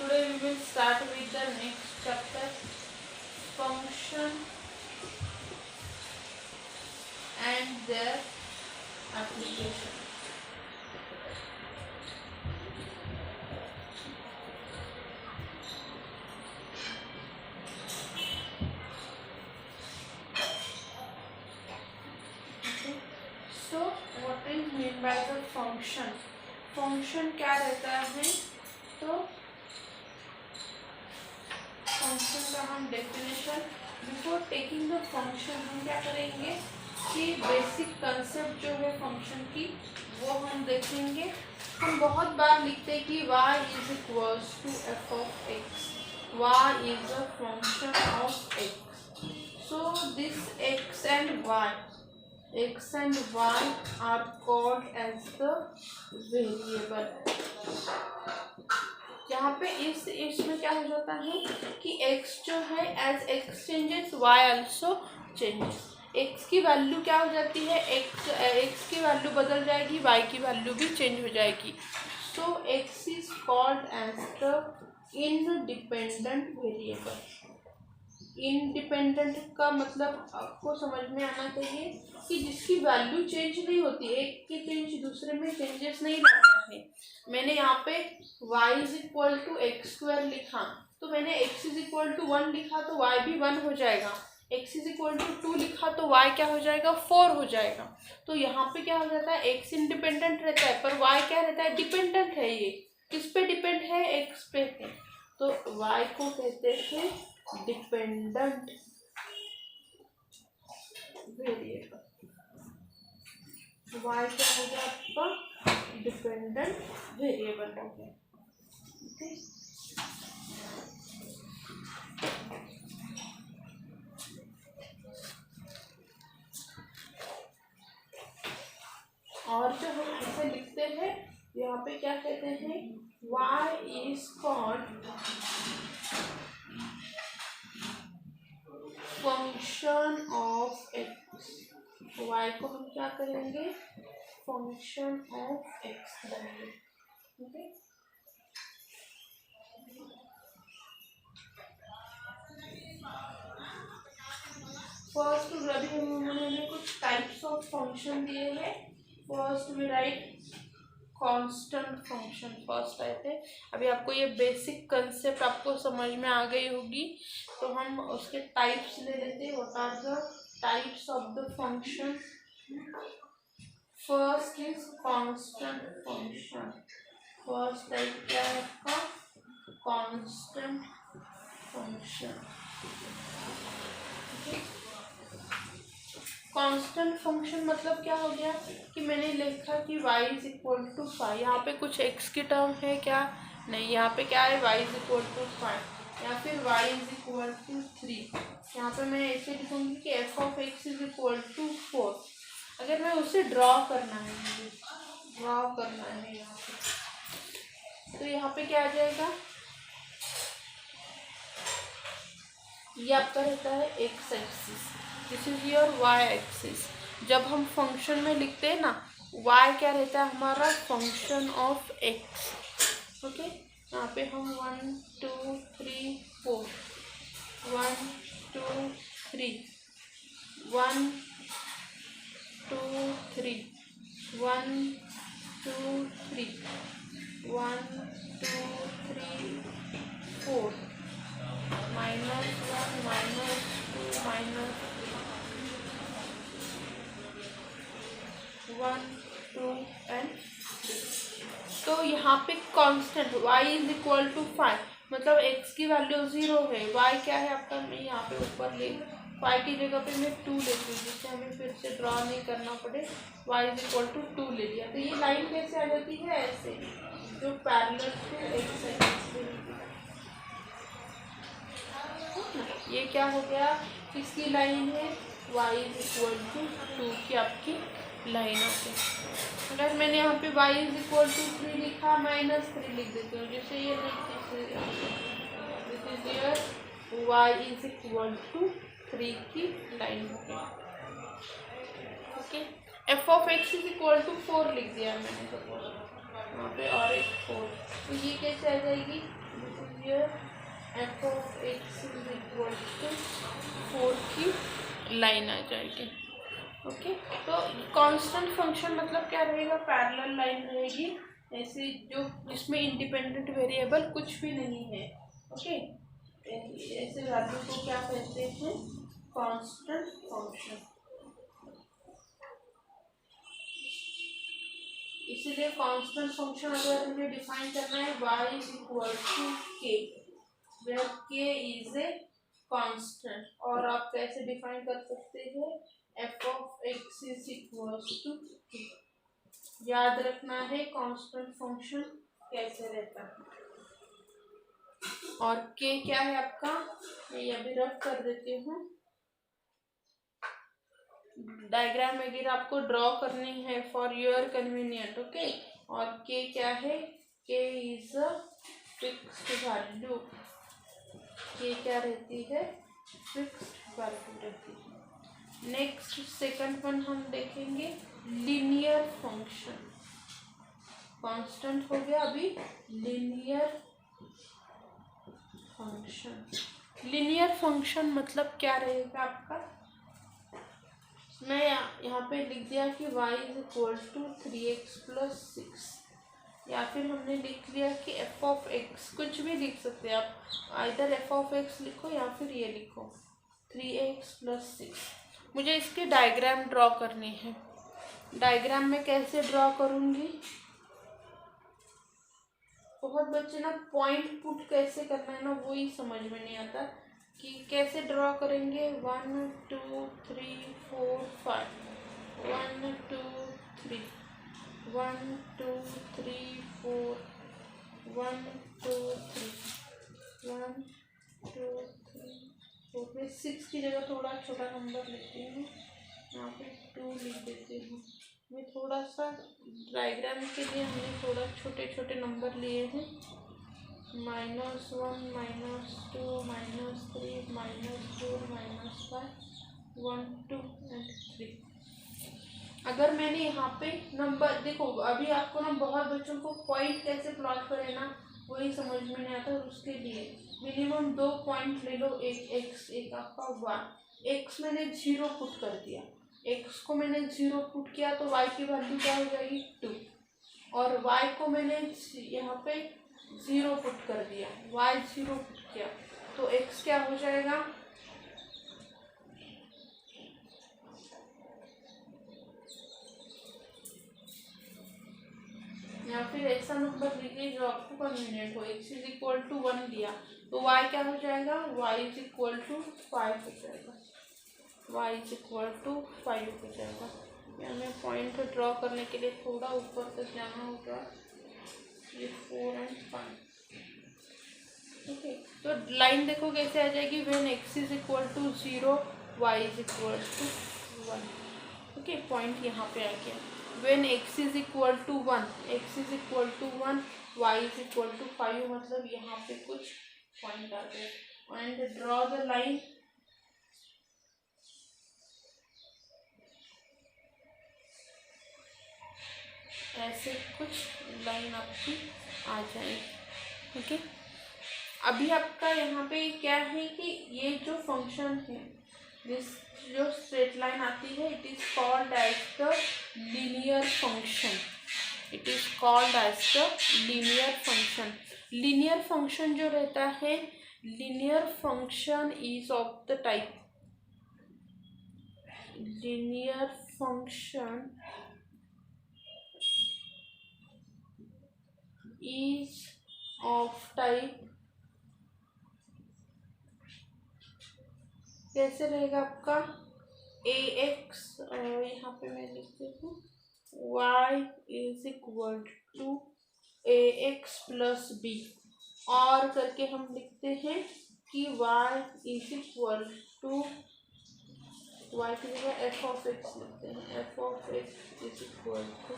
today we will start with the next chapter, function and their application. Okay. So what is mean by the function? Function क्या रहता है? तो function का हम definition, before taking the function हम क्या करेंगे कि बेसिक कंसेप्ट जो है फंक्शन की वो हम देखेंगे. हम बहुत बार लिखते हैं कि y is equals to F of X, y is a function of x. So this x and y are called as the variable. यहाँ पे इसमें क्या हो जाता है कि x जो है as x changes y also changes. x की वैल्यू क्या हो जाती है, x की वैल्यू बदल जाएगी, y की वैल्यू भी चेंज हो जाएगी. So x is called as the independent variable. Independent का मतलब आपको समझ में आना चाहिए कि जिसकी वैल्यू चेंज नहीं होती, एक की चेंज दूसरे में चेंजेस नहीं लाता है. मैंने यहाँ पे y is equal to X square लिखा, तो मैंने x इज इक्वल टू 1 लिखा तो y भी 1 हो जाएगा. x इज इक्वल टू 2 लिखा तो y क्या हो जाएगा, 4 हो जाएगा. तो यहाँ पे क्या हो जाता है, x इंडिपेंडेंट रहता है पर y क्या रहता है, डिपेंडेंट है. ये किस पे डिपेंड है, x पे है. तो y को कहते हैं डिपेंडेंट वेरिएबल. y क्या हो गया आपका, डिपेंडेंट वेरिएबल हो गया. ओके. और जो हम ऐसे लिखते हैं यहाँ पे क्या कहते हैं, y is called function of x. y को हम क्या करेंगे, फंक्शन ऑफ x करेंगे. ओके. फर्स्ट अभी उन्होंने कुछ टाइप्स ऑफ फंक्शन दिए हैं. First we write constant function. First type है. अभी आपको ये बेसिक कंसेप्ट आपको समझ में आ गई होगी, तो हम उसके टाइप्स ले लेते हैं. What are the types of the function? First is constant function. First type क्या है आपका, कांस्टेंट फंक्शन. कांस्टेंट फंक्शन मतलब क्या हो गया कि मैंने लिखा कि y इज इक्वल टू 5. यहाँ पे कुछ x की टर्म है क्या, नहीं. यहाँ पे क्या है, y इज इक्वल टू 5 या फिर y इज इक्वल टू 3. यहाँ पे मैं ऐसे लिखूंगी कि f of x is equal to 4. अगर मैं उसे ड्रॉ करना है, मुझे ड्रॉ करना है यहाँ पे, तो यहाँ पे क्या आ जाएगा, ये आपका रहता है x axis, this is your y axis. जब हम फंक्शन में लिखते हैं ना, y क्या रहता है हमारा, फंक्शन ऑफ x. ओके. यहाँ पे हम 1 2 3 4 1 2 3 1 2 3 1 2 3 1 2 3 4 -1 -2 -1 2 एंड 3. तो यहाँ पे constant y is equal to 5 मतलब x की वैल्यू 0 है, y क्या है आपका, मैं यहाँ पे ऊपर ले 5 की जगह पे मैं 2 लेती हूँ, जिससे हमें फिर से ड्रॉ नहीं करना पड़े. y इज इक्वल टू 2 ले लिया, तो ये लाइन कैसे आ जाती है, ऐसे जो पैरेलल टू x एक्सिस. ये क्या हो गया, किसकी लाइन है, y इज इक्वल टू 2 की आपकी लाइन होती है. अगर मैंने यहाँ पे y इज इक्वल टू 3 लिखा, -3 लिख देती हूँ, जैसे ये this is your y is equal to 3 की लाइन हो गई. Okay. f of x is equal to 4 लिख दिया मैंने, सपोज यहाँ पे और एक 4, तो ये कैसे आ जाएगी, this is here F of x is equal to 4 की लाइन आ जाएगी। ओके, तो कांस्टेंट फंक्शन मतलब क्या रहेगा, पैरेलल लाइन रहेगी ऐसे, जो जिसमें इंडिपेंडेंट वेरिएबल कुछ भी नहीं है। ओके, ऐसे वैल्यू को क्या कहते हैं, कांस्टेंट फंक्शन। इसीलिए कांस्टेंट फंक्शन अगर हमें डिफाइन करना है, y is equal to K, where K is a constant. और आप कैसे डिफाइन कर सकते हैं, F of x is equal to K. याद रखना है कांस्टेंट फंक्शन कैसे रहता है। और के क्या है आपका, मैं ये अभी रफ कर देती हूँ। डायग्राम अगर आपको ड्रॉ करनी है फॉर योर कन्वीनियंट। ओके, और के क्या है, के इज अ फिक्स्ड वैल्यू। के क्या रहती है, फिक्स्ड वैल्यू रहती है। नेक्स्ट सेकंड वन हम देखेंगे, लीनियर फंक्शन। कांस्टेंट हो गया, अभी लीनियर फंक्शन। लीनियर फंक्शन मतलब क्या रहेगा आपका, मैं यहाँ पे लिख दिया कि y is equal to 3x plus 6, या फिर हमने लिख लिया कि एफ ऑफ एक्स, कुछ भी लिख सकते हैं आप, आइदर एफ ऑफ एक्स लिखो या फिर ये लिखो 3x प्लस 6। मुझे इसकी डायग्राम ड्रॉ करनी है। डायग्राम में कैसे ड्रॉ करूँगी, बहुत बच्चे ना पॉइंट पुट कैसे करना है ना, वही समझ में नहीं आता कि कैसे ड्रॉ करेंगे। 1 2 3 4 5, 1 2 3, 1 2 3 4, 1 2 3, 1 2 3 4। मैं 6 की जगह थोड़ा छोटा नंबर लिखती हूँ, यहाँ पे 2 लिख देती हूँ। मैं थोड़ा सा डायग्राम के लिए हमने थोड़ा छोटे छोटे नंबर लिए हैं, -1 -2 -3 -4 -5 1 2 and 3। अगर मैंने यहाँ पे नंबर देखो, अभी आपको ना बहुत बच्चों को पॉइंट कैसे प्लॉट करें ना वही समझ में नहीं आता। उसके लिए मिनिमम 2 पॉइंट ले लो, एक एक्स एक आपका वाई। एक्स मैंने 0 पुट कर दिया, एक्स को मैंने 0 पुट किया तो वाई की वैल्यू क्या हो जाएगी 2, और वाई को मैंने यहाँ पे 0 पुट कर दिया, वाई 0 पुट किया तो एक्स क्या हो जाएगा, या फिर ऐसा नंबर लीजिए जो आपको कन्वीनियंट हो। एक्स इज इक्वल टू 1 लिया तो वाई क्या हो जाएगा, वाई इज इक्वल टू 5 हो जाएगा, वाई इज इक्वल टू 5 हो जाएगा। या हमें पॉइंट ड्रॉ करने के लिए थोड़ा ऊपर तक जाना होगा, ये 4 and 5। ओके, तो लाइन देखो कैसे आ जाएगी, when x is equal to 0 y is equal to 1। Okay, point यहाँ पे आ गया। When x is equal to 1, x is equal to 1, y is equal to 5, मतलब यहाँ पे कुछ पॉइंट आ गया। And draw the line. ऐसे कुछ लाइन आपकी आ जाएगी। ओके, अभी आपका यहाँ पे क्या है कि ये जो फंक्शन है, दिस जो स्ट्रेट लाइन आती है, it is called as the linear function. It is called as the linear function. Linear function जो रहता है, linear function is of the type, linear function is of type, कैसे रहेगा आपका, ए एक्स, यहाँ पे मैं लिखती हूँ y is equal to a x plus b, और करके हम लिखते हैं कि y is equal to, y की जगह एफ ऑफ एक्स लिखते हैं, F of x is equal to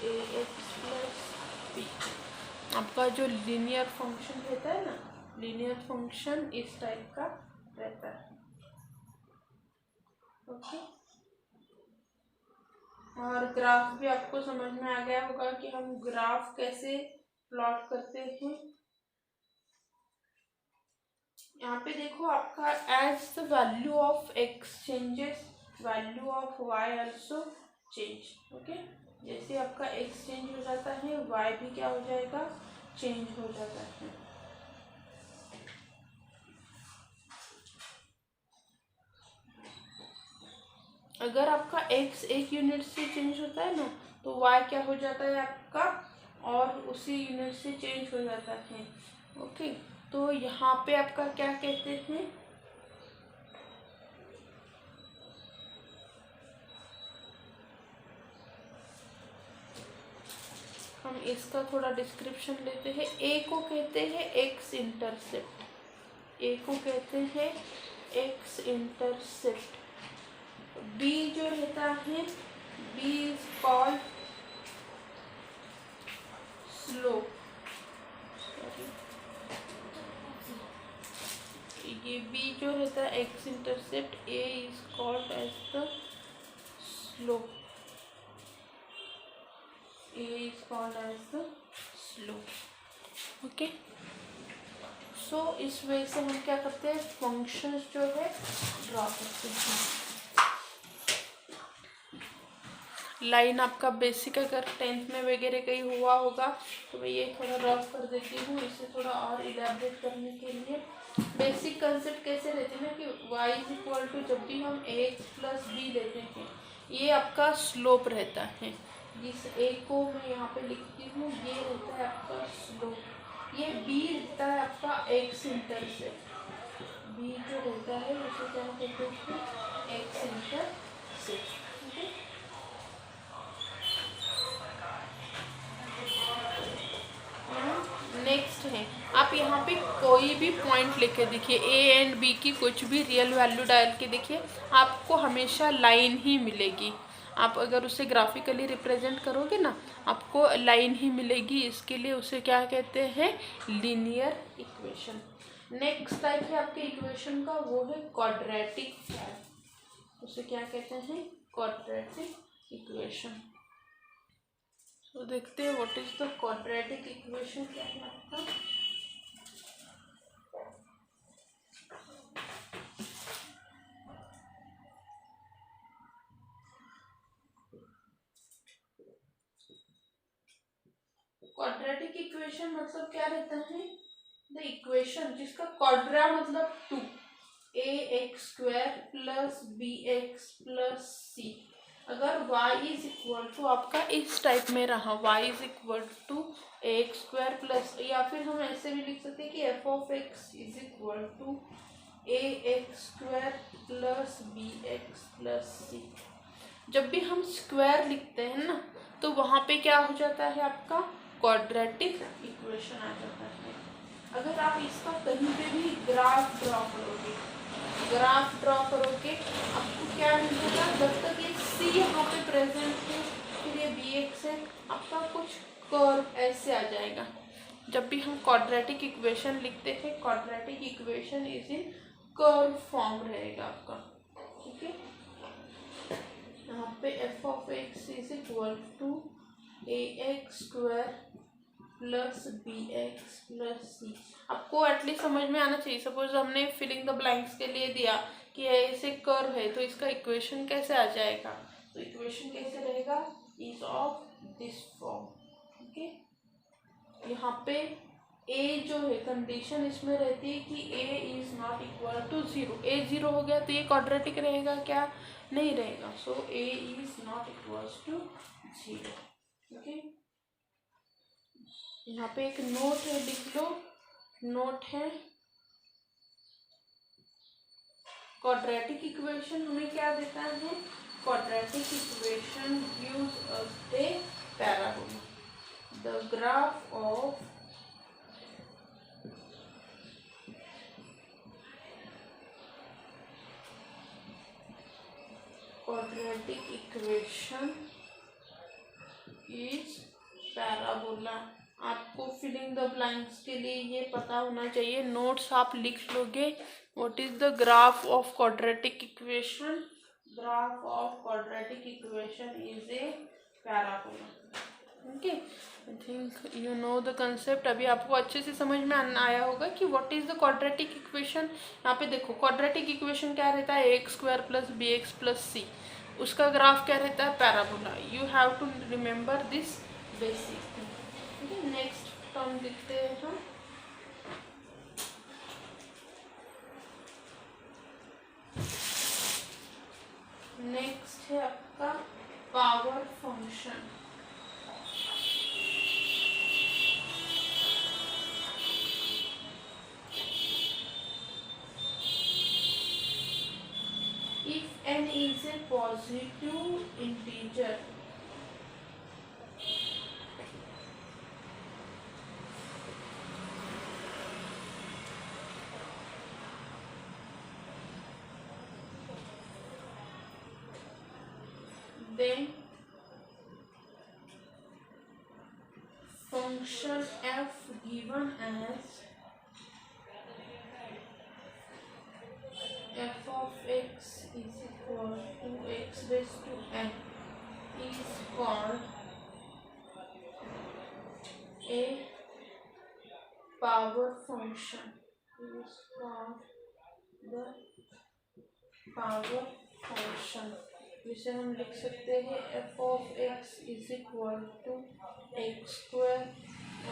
a x plus b. आपका जो लीनियर फंक्शन रहता है ना, लीनियर फंक्शन इस टाइप का रहता है। ओके, और ग्राफ भी आपको समझ में आ गया होगा कि हम ग्राफ कैसे प्लॉट करते हैं। यहाँ पे देखो आपका as the value of x changes value of y also change. Okay, जैसे आपका एक्स चेंज हो जाता है वाई भी क्या हो जाएगा, चेंज हो जाता है। अगर आपका एक्स एक यूनिट से चेंज होता है ना तो वाई क्या हो जाता है आपका और उसी यूनिट से चेंज हो जाता है। ओके, तो यहाँ पे आपका क्या कहते हैं, हम इसका थोड़ा डिस्क्रिप्शन लेते हैं। ए को कहते हैं एक्स इंटरसेप्ट, ए को कहते हैं एक्स इंटरसेप्ट। बी जो रहता है बी इज कॉल्ड स्लोप, ये बी जो रहता है X intercept A is called as the slope, A is called as the slope. Okay, so इस वजह से हम क्या करते हैं, फंक्शंस जो है ड्रॉ करते हैं। लाइन आपका बेसिक अगर 10th में वगैरह कहीं हुआ होगा तो मैं ये थोड़ा रफ कर देती हूँ, इसे थोड़ा और इलेबरेट करने के लिए। बेसिक कंसेप्ट कैसे रहते हैं ना कि y इज इक्वल टू, जब भी हम ax प्लस बी लेते हैं ये आपका स्लोप रहता है। जिस a को मैं यहाँ पे लिखती हूँ ये रहता है आपका स्लोप, ये b रहता है आपका x इंटरसेप्ट, b जो रहता है उसे क्या कहते हैं, x इंटरसेप्ट। नेक्स्ट है, आप यहाँ पे कोई भी पॉइंट लेके देखिए, ए एंड बी की कुछ भी रियल वैल्यू डाल के देखिए, आपको हमेशा लाइन ही मिलेगी। आप अगर उसे ग्राफिकली रिप्रेजेंट करोगे ना आपको लाइन ही मिलेगी, इसके लिए उसे क्या कहते हैं, लीनियर इक्वेशन। नेक्स्ट टाइप है आपके इक्वेशन का, वो है क्वाड्रेटिक फॉर्म, उसे क्या कहते हैं, क्वाड्रेटिक इक्वेशन। तो देखते हैं what is the quadratic equation, क्या है आपका। क्वाड्रेटिक इक्वेशन मतलब क्या रहता है, द इक्वेशन जिसका क्वाड्रा मतलब 2, ax² plus bx plus c। अगर y इज इक्वल टू आपका इस टाइप में रहा, y is equal to ax² plus, या फिर हम ऐसे भी लिख सकते हैं कि f of x is equal to ax² plus bx plus c। जब भी हम स्क्वायर लिखते हैं ना तो वहाँ पे क्या हो जाता है, आपका क्वाड्रेटिक इक्वेशन आ जाता है। अगर आप इसका कहीं पे भी ग्राफ ड्रॉ करोगे, आपको क्या मिलेगा, जब तक ये c यहाँ पे प्रेजेंट है फिर ये bx है, आपका कुछ कर्व ऐसे आ जाएगा। जब भी हम क्वाड्रेटिक इक्वेशन लिखते हैं, quadratic equation is in curve form रहेगा आपका। ठीक है, यहाँ पे f of x is equal to ax² plus bx plus c। आपको एटलीस्ट समझ में आना चाहिए। सपोज हमने फिलिंग द ब्लैंक्स के लिए दिया कि ऐसे कर्व है तो इसका इक्वेशन कैसे आ जाएगा, तो इक्वेशन कैसे रहेगा, is of this form. Okay, यहाँ पे a जो है कंडीशन इसमें रहती है कि a is not equal to 0। a 0 हो गया तो ये क्वाड्रेटिक रहेगा क्या, नहीं रहेगा। So a is not equal to 0। Okay, यहाँ पे एक नोट है, लिख लो, नोट है क्वाड्रेटिक इक्वेशन हमें क्या देता है, quadratic equation gives us the parabola, the graph of quadratic equation is parabola। आपको फिलिंग द ब्लैंक्स के लिए ये पता होना चाहिए, नोट्स आप लिख लोगे। What is the graph of quadratic equation, graph of quadratic equation is a parabola. Okay, I think you know the concept. अभी आपको अच्छे से समझ में आया होगा कि what is the quadratic equation. यहाँ पे देखो क्वाड्रेटिक इक्वेशन क्या रहता है, A square plus B X plus C, उसका ग्राफ क्या रहता है, parabola. You have to remember this basic thing. Next term लिखते हैं हम। नेक्स्ट है आपका power function. If n is a positive integer, then function f given as f of x is equal to x raised to n is called a power function, is called the power function, जिसे हम लिख सकते हैं f of x is equal to x square,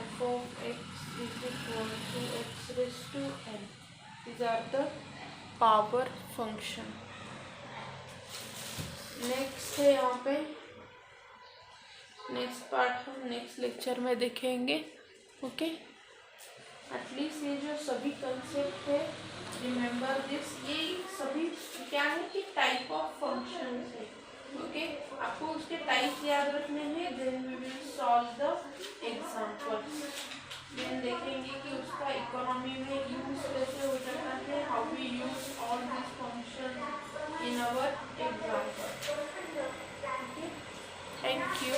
f of x is equal to x raised to n. These are the power function. Next है यहाँ पे, next part हम next lecture में देखेंगे। ओके, एटलीस्ट ये जो सभी कंसेप्ट है, रिमेंबर दिस, ये सभी क्या है कि टाइप ऑफ फंक्शन है। ओके, आपको उसके टाइप याद रखने हैं। Then we will solve the examples, then देखेंगे कि उसका इकोनॉमी में यूज कैसे हो जाता है, how we use all this function in our example. Okay, thank you.